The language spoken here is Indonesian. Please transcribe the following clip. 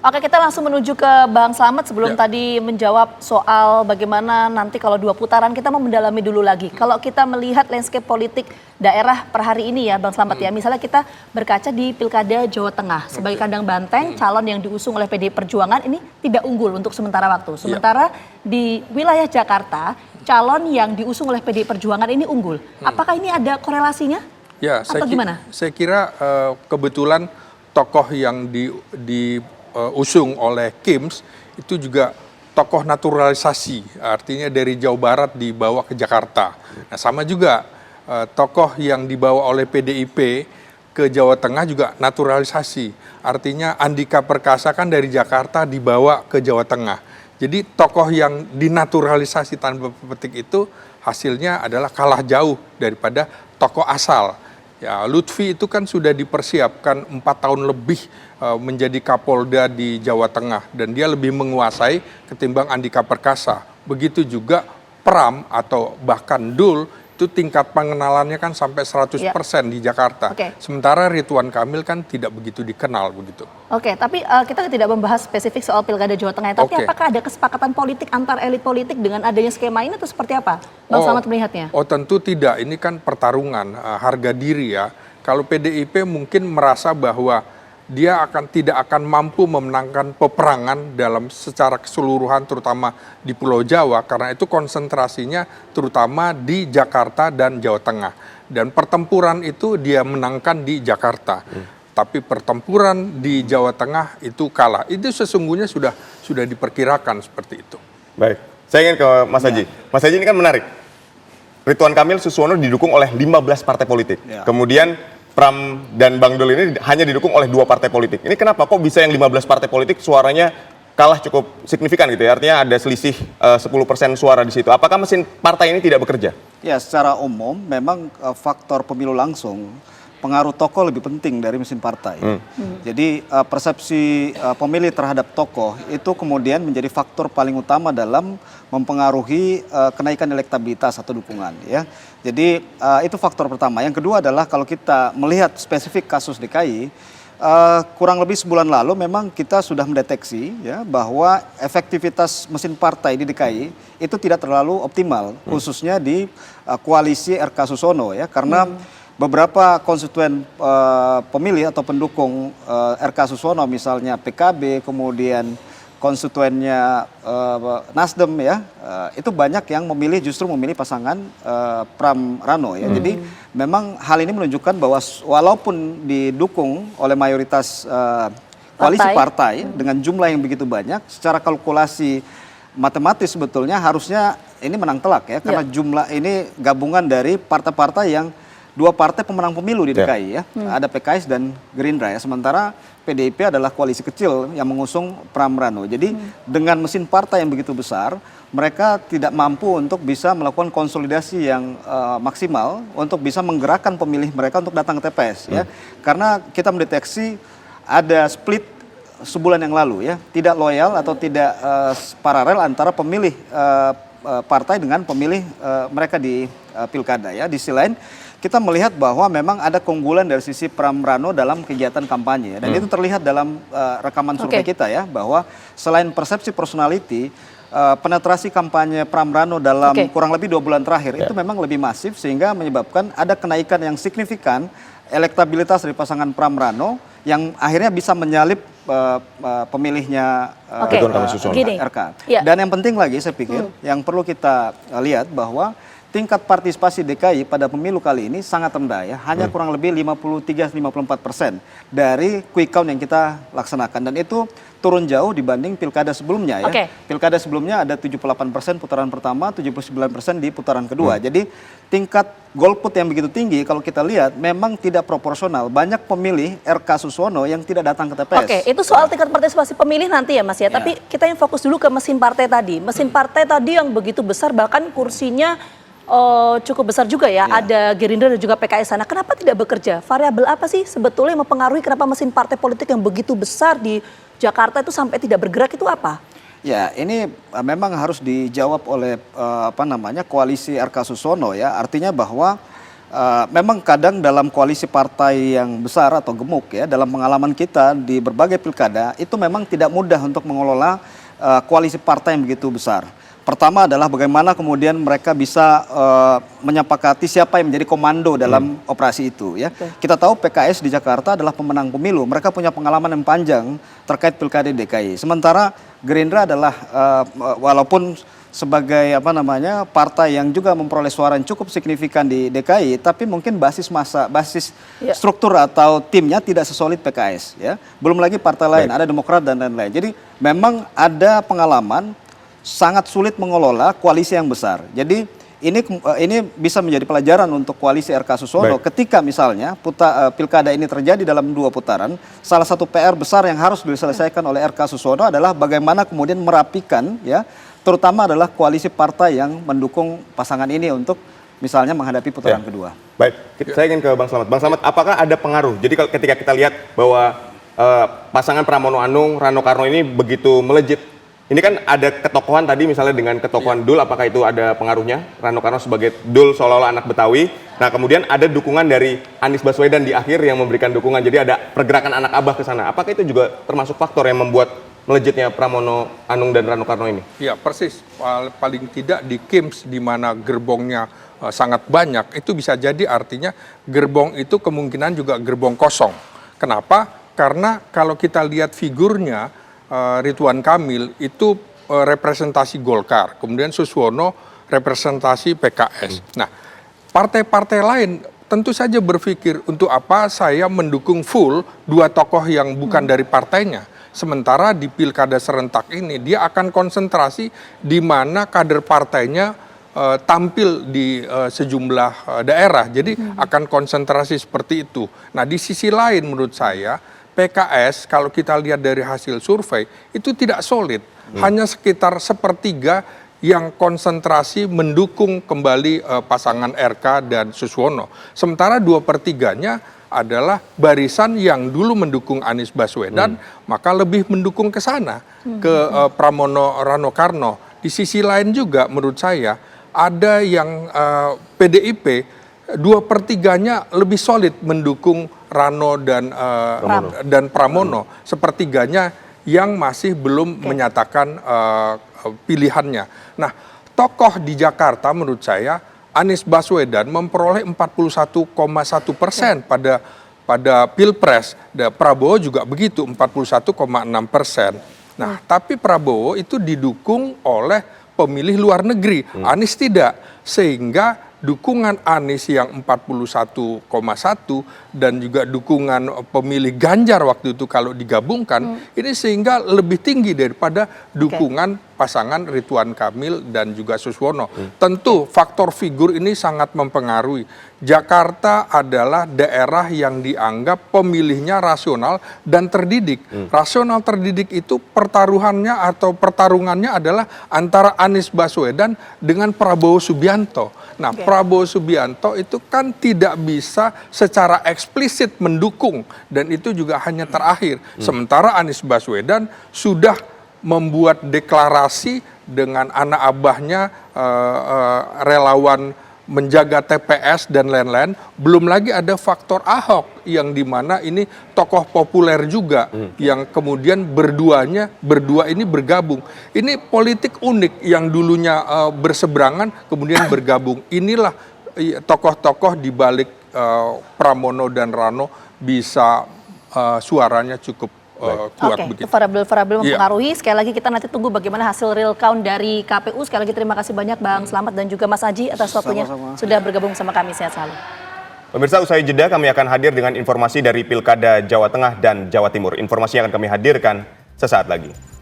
Oke, kita langsung menuju ke Bang Slamet sebelum tadi menjawab soal bagaimana nanti kalau 2 putaran, kita mau mendalami dulu lagi. Kalau kita melihat landscape politik daerah per hari ini ya Bang Slamet ya, misalnya kita berkaca di Pilkada Jawa Tengah sebagai kandang banteng, calon yang diusung oleh PDI Perjuangan ini tidak unggul untuk sementara waktu. Sementara di wilayah Jakarta, calon yang diusung oleh PDI Perjuangan ini unggul. Apakah ini ada korelasinya? Ya, atau gimana? Saya kira kebetulan tokoh yang diusung oleh Kims itu juga tokoh naturalisasi, artinya dari Jawa Barat dibawa ke Jakarta. Nah, sama juga tokoh yang dibawa oleh PDIP ke Jawa Tengah juga naturalisasi, artinya Andika Perkasa kan dari Jakarta dibawa ke Jawa Tengah. Jadi tokoh yang dinaturalisasi tanpa petik itu hasilnya adalah kalah jauh daripada tokoh asal. Ya, Lutfi itu kan sudah dipersiapkan 4 tahun lebih menjadi Kapolda di Jawa Tengah dan dia lebih menguasai ketimbang Andika Perkasa. Begitu juga Pram atau bahkan Dul itu tingkat pengenalannya kan sampai 100% di Jakarta. Sementara Ridwan Kamil kan tidak begitu dikenal begitu. Oke, tapi kita tidak membahas spesifik soal Pilkada Jawa Tengah. Tapi apakah ada kesepakatan politik antar elit politik dengan adanya skema ini atau seperti apa? Bang Slamet melihatnya. Oh tentu tidak, ini kan pertarungan harga diri ya. Kalau PDIP mungkin merasa bahwa dia tidak akan mampu memenangkan peperangan dalam secara keseluruhan terutama di Pulau Jawa karena itu konsentrasinya terutama di Jakarta dan Jawa Tengah. Dan pertempuran itu dia menangkan di Jakarta. Tapi pertempuran di Jawa Tengah itu kalah. Itu sesungguhnya sudah diperkirakan seperti itu. Baik, saya ingin ke Mas Haji. Mas Haji ini kan menarik. Ridwan Kamil Suswono didukung oleh 15 partai politik. Kemudian Pram dan Bang Dul ini hanya didukung oleh 2 partai politik. Ini kenapa kok bisa yang 15 partai politik suaranya kalah cukup signifikan gitu ya? Artinya ada selisih 10% suara di situ. Apakah mesin partai ini tidak bekerja? Ya, secara umum memang faktor pemilu langsung pengaruh tokoh lebih penting dari mesin partai. Jadi persepsi pemilih terhadap tokoh itu kemudian menjadi faktor paling utama dalam mempengaruhi kenaikan elektabilitas atau dukungan ya. Jadi itu faktor pertama. Yang kedua adalah kalau kita melihat spesifik kasus DKI, kurang lebih sebulan lalu memang kita sudah mendeteksi ya bahwa efektivitas mesin partai di DKI itu tidak terlalu optimal, khususnya di koalisi RK Susono ya, karena beberapa konstituen pemilih atau pendukung RK Susono misalnya PKB, kemudian konstituennya Nasdem ya, itu banyak yang justru memilih pasangan Pram Rano ya. Jadi memang hal ini menunjukkan bahwa walaupun didukung oleh mayoritas koalisi partai dengan jumlah yang begitu banyak, secara kalkulasi matematis sebetulnya harusnya ini menang telak ya, karena jumlah ini gabungan dari partai-partai yang 2 partai pemenang pemilu di DKI ya, ada PKS dan Gerindra ya, sementara PDIP adalah koalisi kecil yang mengusung Pram Rano. Jadi dengan mesin partai yang begitu besar, mereka tidak mampu untuk bisa melakukan konsolidasi yang maksimal untuk bisa menggerakkan pemilih mereka untuk datang ke TPS ya, karena kita mendeteksi ada split sebulan yang lalu ya, tidak loyal atau tidak paralel antara pemilih partai dengan pemilih mereka di pilkada ya. Di sisi lain kita melihat bahwa memang ada keunggulan dari sisi Pram Rano dalam kegiatan kampanye dan itu terlihat dalam rekaman survei kita ya, bahwa selain persepsi personality, penetrasi kampanye Pram Rano dalam kurang lebih 2 bulan terakhir itu memang lebih masif sehingga menyebabkan ada kenaikan yang signifikan elektabilitas dari pasangan Pram Rano yang akhirnya bisa menyalip pemilihnya RK. Dan yang penting lagi saya pikir yang perlu kita lihat bahwa tingkat partisipasi DKI pada pemilu kali ini sangat rendah ya, hanya kurang lebih 53-54% dari quick count yang kita laksanakan, dan itu turun jauh dibanding pilkada sebelumnya ya. Pilkada sebelumnya ada 78% putaran pertama, 79% di putaran kedua. Jadi tingkat golput yang begitu tinggi kalau kita lihat memang tidak proporsional. Banyak pemilih RK Suswono yang tidak datang ke TPS. Itu soal tingkat partisipasi pemilih nanti ya Mas ya. Tapi kita yang fokus dulu ke mesin partai tadi. Mesin partai tadi yang begitu besar, bahkan kursinya cukup besar juga ya, ada Gerindra dan juga PKS sana. Kenapa tidak bekerja? Variabel apa sih sebetulnya yang mempengaruhi kenapa mesin partai politik yang begitu besar di Jakarta itu sampai tidak bergerak, itu apa? Ya, ini memang harus dijawab oleh koalisi RK Susono ya. Artinya bahwa memang kadang dalam koalisi partai yang besar atau gemuk ya, dalam pengalaman kita di berbagai pilkada itu memang tidak mudah untuk mengelola koalisi partai yang begitu besar. Pertama adalah bagaimana kemudian mereka bisa menyepakati siapa yang menjadi komando dalam operasi itu ya. Kita tahu PKS di Jakarta adalah pemenang pemilu, mereka punya pengalaman yang panjang terkait pilkada DKI. Sementara Gerindra adalah walaupun sebagai partai yang juga memperoleh suara yang cukup signifikan di DKI, tapi mungkin basis struktur atau timnya tidak sesolid PKS ya. Belum lagi partai lain, ada Demokrat dan lain-lain. Jadi memang ada pengalaman sangat sulit mengelola koalisi yang besar. Jadi ini bisa menjadi pelajaran untuk koalisi RK Susono ketika misalnya pilkada ini terjadi dalam 2 putaran. Salah satu PR besar yang harus diselesaikan oleh RK Susono adalah bagaimana kemudian merapikan ya, terutama adalah koalisi partai yang mendukung pasangan ini untuk misalnya menghadapi putaran kedua. Baik, saya ingin ke Bang Slamet. Bang Slamet, apakah ada pengaruh? Jadi ketika kita lihat bahwa pasangan Pramono Anung, Rano Karno ini begitu melejit, ini kan ada ketokohan tadi misalnya dengan ketokohan Dul, apakah itu ada pengaruhnya? Rano Karno sebagai Dul seolah-olah anak Betawi. Nah kemudian ada dukungan dari Anies Baswedan di akhir yang memberikan dukungan, jadi ada pergerakan anak abah ke sana. Apakah itu juga termasuk faktor yang membuat melejitnya Pramono Anung dan Rano Karno ini? Ya persis, paling tidak di KIMS di mana gerbongnya sangat banyak, itu bisa jadi artinya gerbong itu kemungkinan juga gerbong kosong. Kenapa? Karena kalau kita lihat figurnya, Ridwan Kamil itu representasi Golkar, kemudian Suswono representasi PKS. Nah, partai-partai lain tentu saja berpikir untuk apa saya mendukung full 2 tokoh yang bukan dari partainya. Sementara di pilkada serentak ini dia akan konsentrasi di mana kader partainya tampil di sejumlah daerah. Jadi akan konsentrasi seperti itu. Nah, di sisi lain menurut saya PKS kalau kita lihat dari hasil survei itu tidak solid. Hanya sekitar sepertiga yang konsentrasi mendukung kembali pasangan RK dan Suswono. Sementara 2/3-nya adalah barisan yang dulu mendukung Anies Baswedan, maka lebih mendukung ke sana, ke Pramono Rano Karno. Di sisi lain juga menurut saya ada yang PDIP 2/3-nya lebih solid mendukung Rano dan Pramono. Sepertiganya yang masih belum menyatakan pilihannya. Nah, tokoh di Jakarta menurut saya Anies Baswedan memperoleh 41,1% pada Pilpres. Dan Prabowo juga begitu, 41,6%. Nah, tapi Prabowo itu didukung oleh pemilih luar negeri, Anies tidak. Sehingga dukungan Anies yang 41,1 dan juga dukungan pemilih Ganjar waktu itu kalau digabungkan, ini sehingga lebih tinggi daripada dukungan pasangan Ridwan Kamil dan juga Suswono. Tentu faktor figur ini sangat mempengaruhi. Jakarta adalah daerah yang dianggap pemilihnya rasional dan terdidik. Rasional terdidik itu pertarungannya adalah antara Anies Baswedan dengan Prabowo Subianto. Nah, Prabowo Subianto itu kan tidak bisa secara eksplisit mendukung dan itu juga hanya terakhir. Sementara Anies Baswedan sudah membuat deklarasi dengan anak abahnya relawan menjaga TPS dan lain-lain. Belum lagi ada faktor Ahok yang dimana ini tokoh populer juga yang kemudian berdua ini bergabung. Ini politik unik yang dulunya berseberangan kemudian bergabung. Inilah tokoh-tokoh di balik Pramono dan Rano bisa suaranya cukup kuat begitu. Variabel mempengaruhi. Sekali lagi kita nanti tunggu bagaimana hasil real count dari KPU. Sekali lagi terima kasih banyak Bang Slamet dan juga Mas Aji atas waktunya sudah bergabung sama kami. Sehat selalu. Pemirsa, usai jeda kami akan hadir dengan informasi dari Pilkada Jawa Tengah dan Jawa Timur. Informasi yang akan kami hadirkan sesaat lagi.